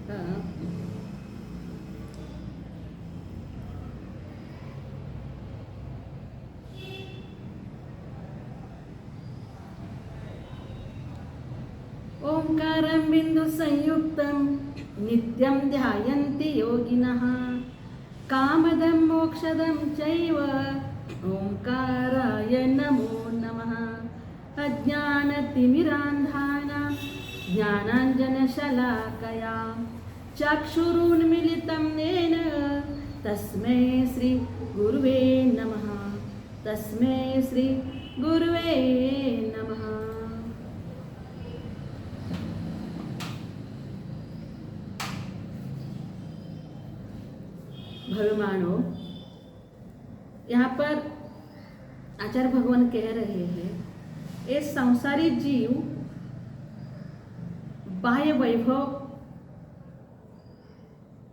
हाँ। ओंकारं बिंदु संयुक्तं नित्यं ध्यायन्ति योगिनः कामदं मोक्षदं चैव ओंकाराय नमो नमः। अज्ञानतिमिरान्धानां ज्ञानाञ्जनशलाकया चक्षुरुन्मिलितं येन तस्मै श्री गुरुवे नमः। तस्मै श्री गुरुवे नमः। भगवानो, यहाँ पर आचार्य भगवान कह रहे हैं ये संसारी जीव बाह्य वैभव,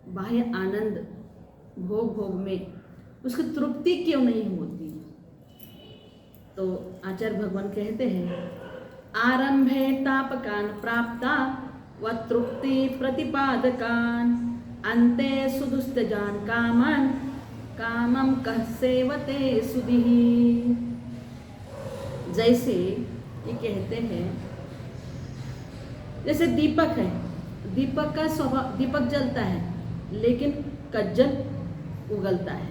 बाह्य आनंद, भोग भोग में उसकी तृप्ति क्यों नहीं होती? तो आचार्य भगवान कहते हैं आरंभे तापकान प्राप्ता व तृप्ति प्रतिपादकान अन्ते सुदुस्तजान कामन कामम कह सेवते सुदिहि। जैसे ये कहते हैं, जैसे दीपक है, दीपक का स्वभाव, दीपक जलता है लेकिन कज्जल उगलता है,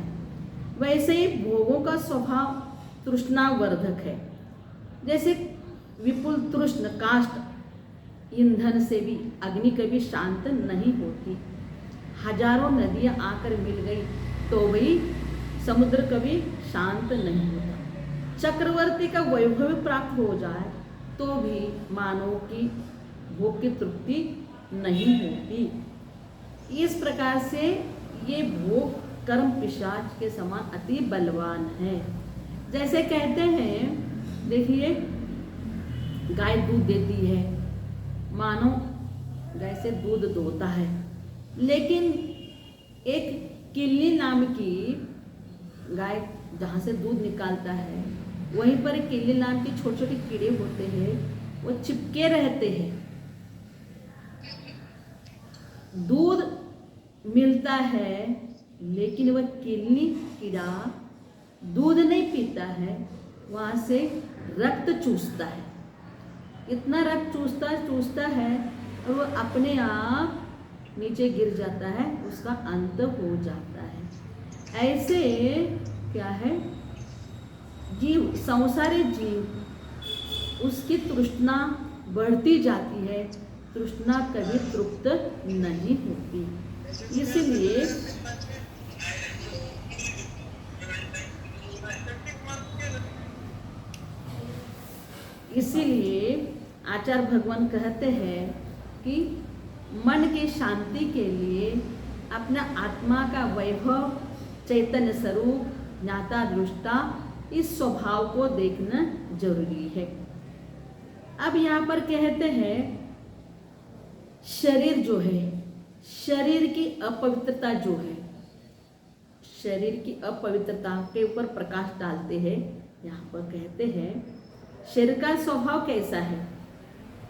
वैसे ही भोगों का स्वभाव तृष्णावर्धक है। जैसे विपुल तृष्ण काष्ठ ईंधन से भी अग्नि कभी शांत नहीं होती। हजारों नदियां आकर मिल गई तो भी समुद्र कभी शांत नहीं होता। चक्रवर्ती का वैभव प्राप्त हो जाए तो भी मानव की भोग की तृप्ति नहीं होती। इस प्रकार से ये भोग कर्म पिशाच के समान अति बलवान है। जैसे कहते हैं, देखिए गाय दूध देती है, मानो गाय से दूध दोहता है, लेकिन एक किल्ली नाम की गाय जहाँ से दूध निकालता है वहीं पर एक किल्ली नाम की छोटे छोटे कीड़े होते हैं, वो चिपके रहते हैं। दूध मिलता है लेकिन वह किल्ली कीड़ा दूध नहीं पीता है, वहाँ से रक्त चूसता है। इतना रक्त चूसता है और वो अपने आप नीचे गिर जाता है, उसका अंत हो जाता है। ऐसे क्या है, जीव, संसारी जीव, उसकी तृष्णा बढ़ती जाती है, तृष्णा कभी तृप्त नहीं होती। इसीलिए आचार्य भगवान कहते हैं कि मन की शांति के लिए अपना आत्मा का वैभव, चैतन्य स्वरूप, ज्ञाता दृष्टा, इस स्वभाव को देखना जरूरी है। अब यहाँ पर कहते हैं शरीर जो है, शरीर की अपवित्रता जो है, शरीर की अपवित्रता के ऊपर प्रकाश डालते हैं। यहाँ पर कहते हैं शरीर का स्वभाव कैसा है।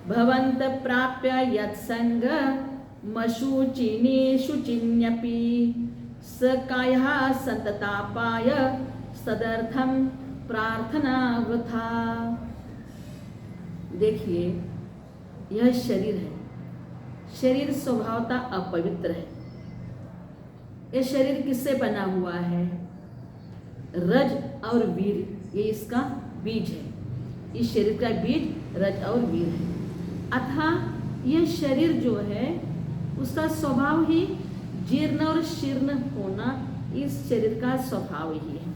भवंत प्राप्य यत्संग मशुचिनी शुचिन्यपि स कायः संततापाय सदर्थम प्रार्थना वृथा। देखिए यह शरीर है, शरीर स्वभावतः अपवित्र है। यह शरीर किससे बना हुआ है? रज और वीर, ये इसका बीज है। इस शरीर का बीज रज और वीर है। अतः यह शरीर जो है उसका स्वभाव ही जीर्ण और शीर्ण होना, इस शरीर का स्वभाव ही है।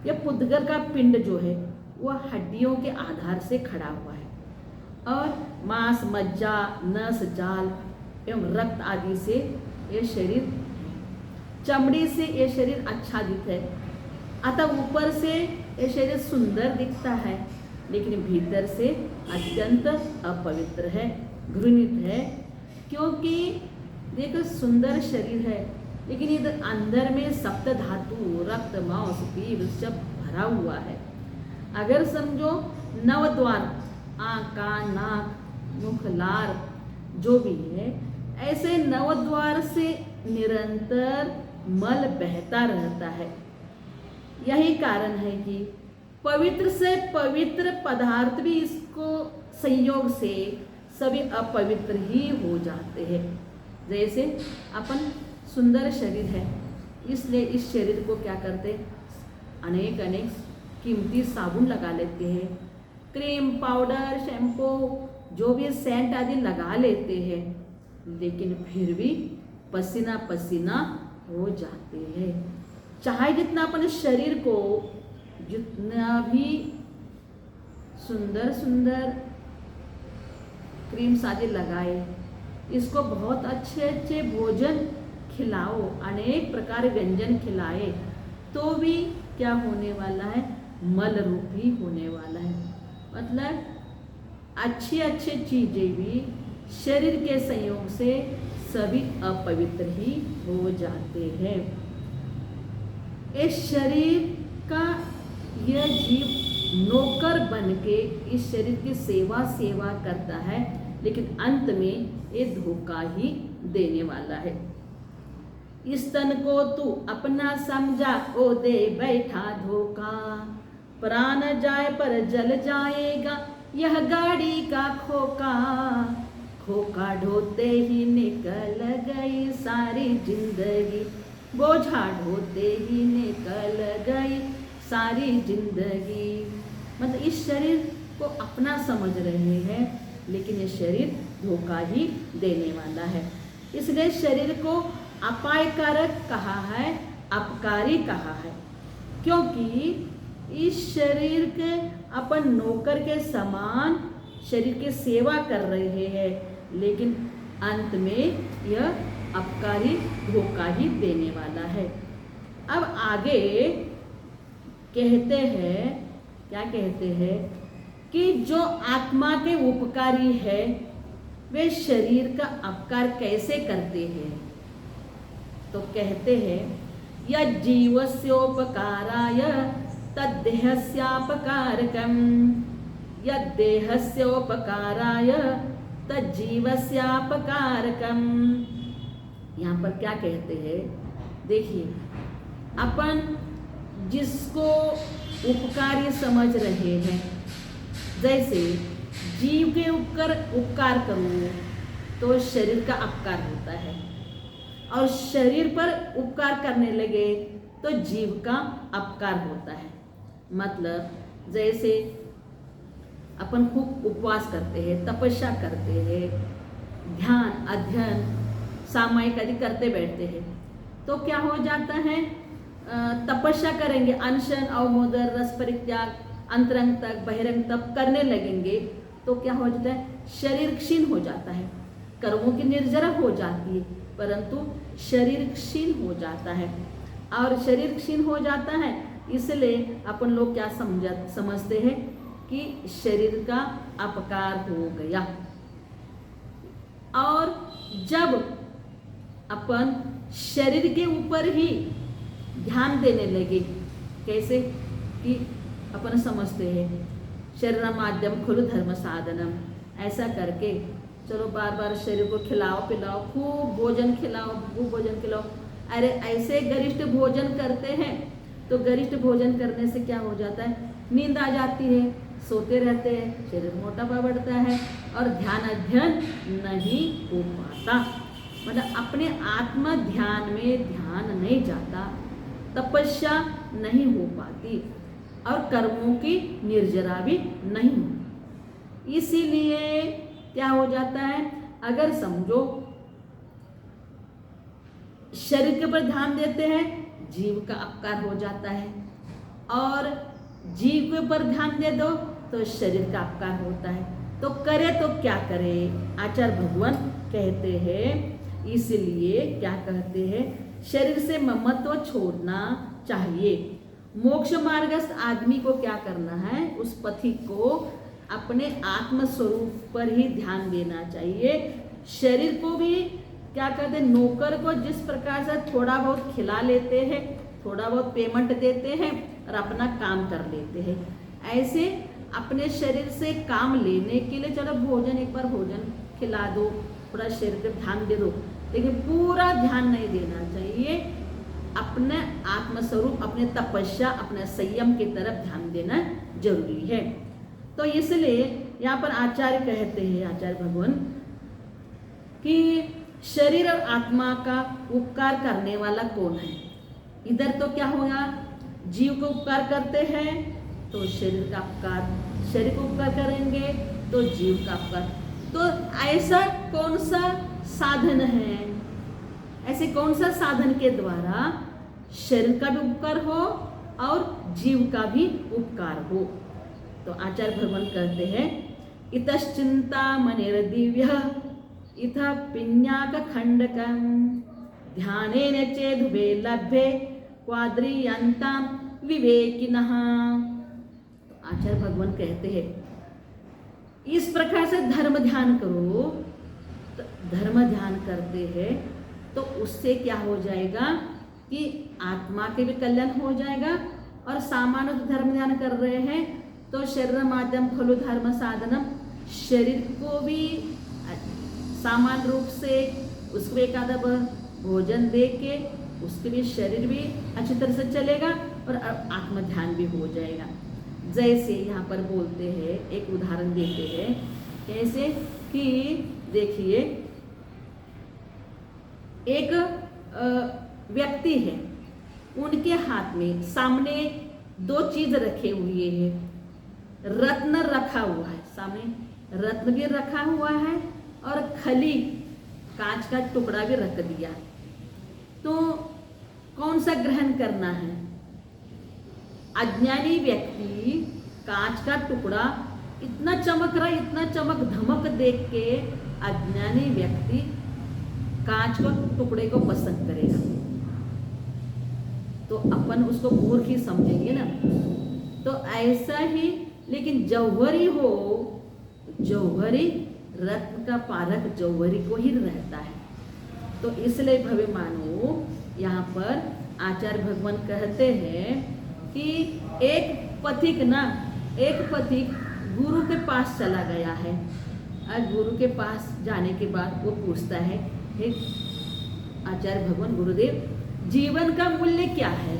यह पुद्गर का पिंड जो है वह हड्डियों के आधार से खड़ा हुआ है और मांस, मज्जा, नस, जाल एवं रक्त आदि से यह शरीर, चमड़ी से यह शरीर आच्छादित है। अतः ऊपर से यह शरीर सुंदर दिखता है लेकिन भीतर से अत्यंत अपवित्र है, घृणित है। क्योंकि देखो सुंदर शरीर है लेकिन इधर अंदर में सप्त धातु, रक्त, मांस, पीप सब भरा हुआ है। अगर समझो नव द्वार, आँख, कान, नाक, मुख, लार जो भी है, ऐसे नवद्वार से निरंतर मल बहता रहता है। यही कारण है कि पवित्र से पवित्र पदार्थ भी इसको संयोग से सभी अपवित्र ही हो जाते हैं। जैसे अपन सुंदर शरीर है, इसलिए इस शरीर को क्या करते, अनेक अनेक कीमती साबुन लगा लेते हैं, क्रीम, पाउडर, शैम्पू, जो भी सेंट आदि लगा लेते हैं, लेकिन फिर भी पसीना पसीना हो जाते हैं। चाहे जितना अपन शरीर को जितना भी सुंदर सुंदर क्रीम्स आदि लगाए, इसको बहुत अच्छे अच्छे भोजन खिलाओ, अनेक प्रकार व्यंजन खिलाए, तो भी क्या होने वाला है, मल रूप ही होने वाला है। मतलब अच्छी अच्छी चीजें भी शरीर के संयोग से सभी अपवित्र ही हो जाते हैं। इस शरीर का यह जीव नौकर बन के इस शरीर की सेवा करता है, लेकिन अंत में ये धोखा ही देने वाला है। इस तन को तू अपना समझा, ओ दे बैठा धोखा, प्राण जाए पर जल जाएगा यह गाड़ी का खोका, खोका ढोते ही निकल गई सारी जिंदगी, बोझा ढोते ही निकल गई सारी जिंदगी। मतलब इस शरीर को अपना समझ रहे हैं, लेकिन ये शरीर धोखा ही देने वाला है। इसलिए शरीर को अपायकारक कहा है, अपकारी कहा है, क्योंकि इस शरीर के अपन नौकर के समान शरीर की सेवा कर रहे हैं, लेकिन अंत में यह अपकारी धोखा ही देने वाला है। अब आगे कहते हैं, क्या कहते हैं कि जो आत्मा के उपकारी है वे शरीर का अपकार कैसे करते हैं। तो कहते हैं यह जीवस्योपकाराय तद्देहस्यापकारकम, यद देहस्योपकाराय तज्जीवस्यापकारकम। यहाँ पर क्या कहते हैं, देखिए अपन जिसको उपकारी समझ रहे हैं, जैसे जीव के उपकार करूँ तो शरीर का अपकार होता है, और शरीर पर उपकार करने लगे तो जीव का अपकार होता है। मतलब जैसे अपन खूब उपवास करते हैं, तपस्या करते हैं, ध्यान अध्ययन सामयिक आदि करते बैठते हैं, तो क्या हो जाता है, तपस्या करेंगे, अनशन, अवमोदन, रस परित्याग, अंतरंग तक बहिरंग तक करने लगेंगे, तो क्या हो जाता है, शरीर क्षीण हो जाता है, कर्मों की निर्जरा हो जाती है, परंतु शरीर क्षीण हो जाता है। और शरीर क्षीण हो जाता है, इसलिए अपन लोग क्या समझते हैं कि शरीर का अपकार हो गया। और जब अपन शरीर के ऊपर ही ध्यान देने लगे, कैसे कि अपन समझते हैं शरीर माध्यम खलु धर्म साधनम, ऐसा करके चलो बार बार शरीर को खिलाओ पिलाओ, खूब भोजन खिलाओ, खूब भोजन खिलाओ। अरे ऐसे गरिष्ठ भोजन करते हैं तो गरिष्ठ भोजन करने से क्या हो जाता है, नींद आ जाती है, सोते रहते हैं, शरीर मोटापा बढ़ता है और ध्यान अध्ययन नहीं हो पाता। मतलब अपने आत्म ध्यान में ध्यान नहीं जाता, तपस्या नहीं हो पाती और कर्मों की निर्जरा भी नहीं होती। इसीलिए क्या हो जाता है, अगर समझो शरीर के ऊपर ध्यान देते हैं, जीव का अपकार हो जाता है, और जीव के ऊपर ध्यान दे दो तो शरीर का अपकार होता है। तो करे तो क्या करे, आचार्य भगवान कहते हैं, इसलिए क्या कहते हैं, शरीर से ममत्व छोड़ना चाहिए। मोक्ष मार्गस्थ आदमी को क्या करना है, उस पथिक को अपने आत्म स्वरूप पर ही ध्यान देना चाहिए। शरीर को भी क्या कहते हैं, नौकर को जिस प्रकार से थोड़ा बहुत खिला लेते हैं, थोड़ा बहुत पेमेंट देते हैं और अपना काम कर लेते हैं, ऐसे अपने शरीर से काम लेने के लिए चलो भोजन, एक बार भोजन खिला दो, थोड़ा शरीर पे ध्यान दे दो, लेकिन पूरा ध्यान नहीं देना चाहिए। अपने आत्मस्वरूप, अपने तपस्या, अपने संयम की तरफ ध्यान देना जरूरी है। तो इसलिए यहाँ पर आचार्य कहते हैं, आचार्य भगवान, कि शरीर और आत्मा का उपकार करने वाला कौन है। इधर तो क्या होगा, जीव को उपकार करते हैं तो शरीर का उपकार, शरीर को उपकार करेंगे तो जीव का उपकार। तो ऐसा कौन सा साधन है, ऐसे कौन सा साधन के द्वारा शरीर का भी उपकार हो और जीव का भी उपकार हो। तो आचार्य भगवान कहते हैं, इतश्चिंता मनिर्दिव्य इथ पिन्याक खंडकम ध्यानेन चेदुभे लभ्ये क्वाद्रियंतां विवेकिनः। तो आचार्य भगवान कहते हैं, इस प्रकार से धर्म ध्यान करो। तो धर्म ध्यान करते हैं तो उससे क्या हो जाएगा कि आत्मा के भी कल्याण हो जाएगा, और सामान्य धर्म ध्यान कर रहे हैं तो शरीर माध्यम खलु धर्म साधनम, शरीर को भी सामान्य रूप से उसको एक आधा भोजन दे के उसके भी शरीर भी अच्छी तरह से चलेगा और आत्म ध्यान भी हो जाएगा। जैसे यहाँ पर बोलते हैं, एक उदाहरण देते हैं, कैसे कि देखिए, एक व्यक्ति है, उनके हाथ में सामने दो चीज रखे हुए हैं। रत्न रखा हुआ है, सामने रत्न भी रखा हुआ है और खली कांच का टुकड़ा भी रख दिया। तो कौन सा ग्रहण करना है। अज्ञानी व्यक्ति कांच का टुकड़ा इतना चमक रहा, इतना चमक धमक देख के अज्ञानी व्यक्ति कांच को टुकड़े को पसंद करेगा। तो अपन उसको मूर्ख ही समझेंगे ना। तो ऐसा ही, लेकिन जौहरी हो, जौहरी रत्न का पारक जौहरी को ही रहता है। तो इसलिए भवे मानो यहाँ पर आचार्य भगवान कहते हैं कि एक पथिक ना, एक पथिक गुरु के पास चला गया है। और गुरु के पास जाने के बाद वो पूछता है, हे आचार्य भगवान गुरुदेव, जीवन का मूल्य क्या है,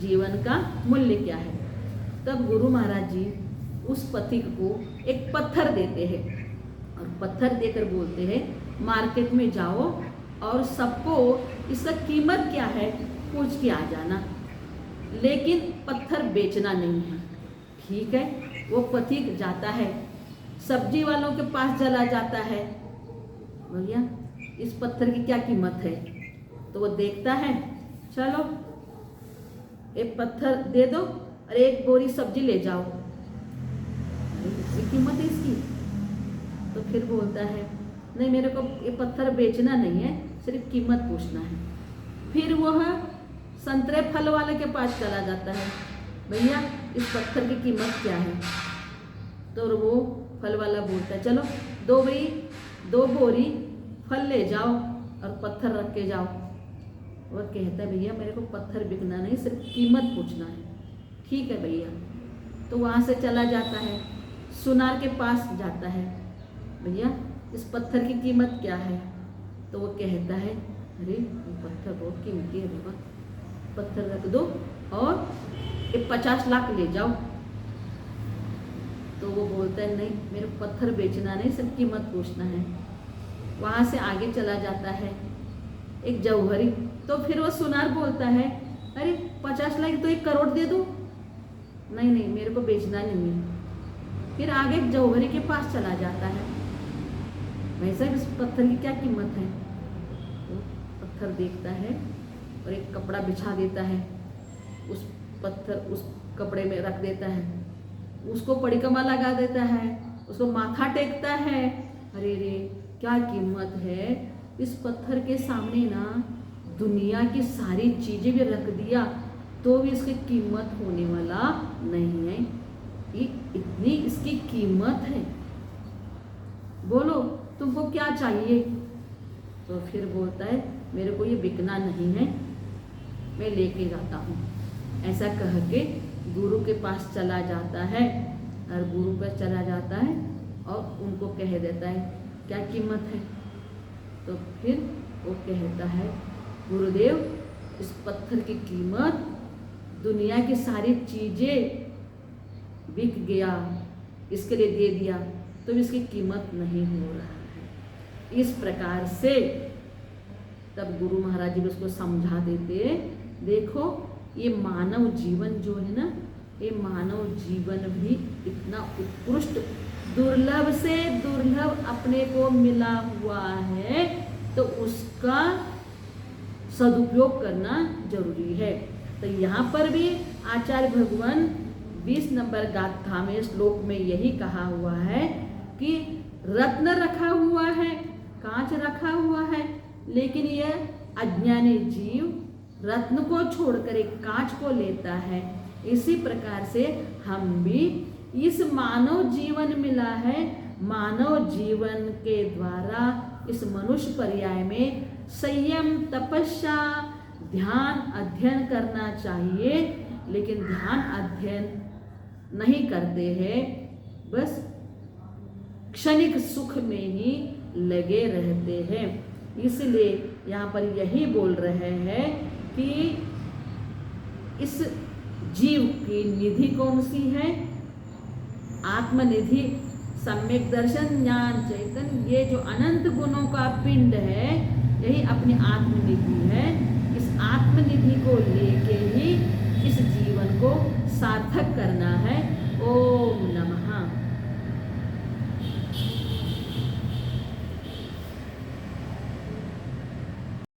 जीवन का मूल्य क्या है। तब गुरु महाराज जी उस पथिक को एक पत्थर देते हैं और पत्थर देकर बोलते हैं, मार्केट में जाओ और सबको इसका कीमत क्या है पूछ के आ जाना, लेकिन पत्थर बेचना नहीं है। ठीक है, वो पथिक जाता है, सब्जी वालों के पास चला जाता है, भैया इस पत्थर की क्या कीमत है। तो वो देखता है, चलो एक पत्थर दे दो और एक बोरी सब्जी ले जाओ, इसकी कीमत है इसकी। तो फिर बोलता है, नहीं मेरे को ये पत्थर बेचना नहीं है, सिर्फ कीमत पूछना है। फिर वह संतरे फल वाले के पास चला जाता है, भैया इस पत्थर की कीमत क्या है। तो वो फल वाला बोलता है, चलो दो बोरी फल ले जाओ और पत्थर रख के जाओ। वह कहता है, भैया मेरे को पत्थर बिकना नहीं, सिर्फ कीमत पूछना है। ठीक है भैया। तो वहाँ से चला जाता है, सुनार के पास जाता है, भैया इस पत्थर की कीमत क्या है। तो वो कहता है, अरे पत्थर बहुत कीमती है बाबा, पत्थर रख दो और 50 लाख ले जाओ। तो वो बोलता है, नहीं मेरे को पत्थर बेचना नहीं, सिर्फ कीमत पूछना है। वहाँ से आगे चला जाता है एक जौहरी। तो फिर वो सुनार बोलता है, अरे 50 लाख तो 1 करोड़ दे दो। नहीं नहीं मेरे को बेचना नहीं है। फिर आगे एक जौहरी के पास चला जाता है, भाई साहब इस पत्थर की क्या कीमत है। तो पत्थर देखता है और एक कपड़ा बिछा देता है, उस पत्थर उस कपड़े में रख देता है, उसको परिक्रमा लगा देता है, उसको माथा टेकता है। अरे रे क्या कीमत है इस पत्थर के सामने ना, दुनिया की सारी चीजें भी रख दिया तो भी इसकी कीमत होने वाला नहीं है। ये इतनी इसकी कीमत है, बोलो तुमको क्या चाहिए। तो फिर बोलता है, मेरे को ये बिकना नहीं है, मैं लेके जाता हूँ। ऐसा कह के गुरु के पास चला जाता है और गुरु पर चला जाता है और उनको कह देता है क्या कीमत है। तो फिर वो कहता है, गुरुदेव इस पत्थर की कीमत दुनिया की सारी चीजें बिक गया, इसके लिए दे दिया तो इसकी कीमत नहीं हो रहा है। इस प्रकार से तब गुरु महाराज जी उसको समझा देते, देखो ये मानव जीवन जो है ना, ये मानव जीवन भी इतना उत्कृष्ट दुर्लभ से दुर्लभ अपने को मिला हुआ है, तो उसका सदुपयोग करना जरूरी है। तो यहाँ पर भी आचार्य भगवान 20 नंबर गाथा में श्लोक में यही कहा हुआ है कि रत्न रखा हुआ है, कांच रखा हुआ है, लेकिन यह अज्ञानी जीव रत्न को छोड़कर एक कांच को लेता है। इसी प्रकार से हम भी इस मानव जीवन मिला है, मानव जीवन के द्वारा इस मनुष्य पर्याय में संयम, तपस्या, ध्यान, अध्ययन करना चाहिए, लेकिन ध्यान अध्ययन नहीं करते हैं, बस क्षणिक सुख में ही लगे रहते हैं। इसलिए यहाँ पर यही बोल रहे हैं कि इस जीव की निधि कौन सी है? आत्मनिधि, सम्यक दर्शन, ज्ञान, चैतन्य, ये जो अनंत गुणों का पिंड है, यही अपनी आत्मनिधि है। इस आत्मनिधि को लेके ही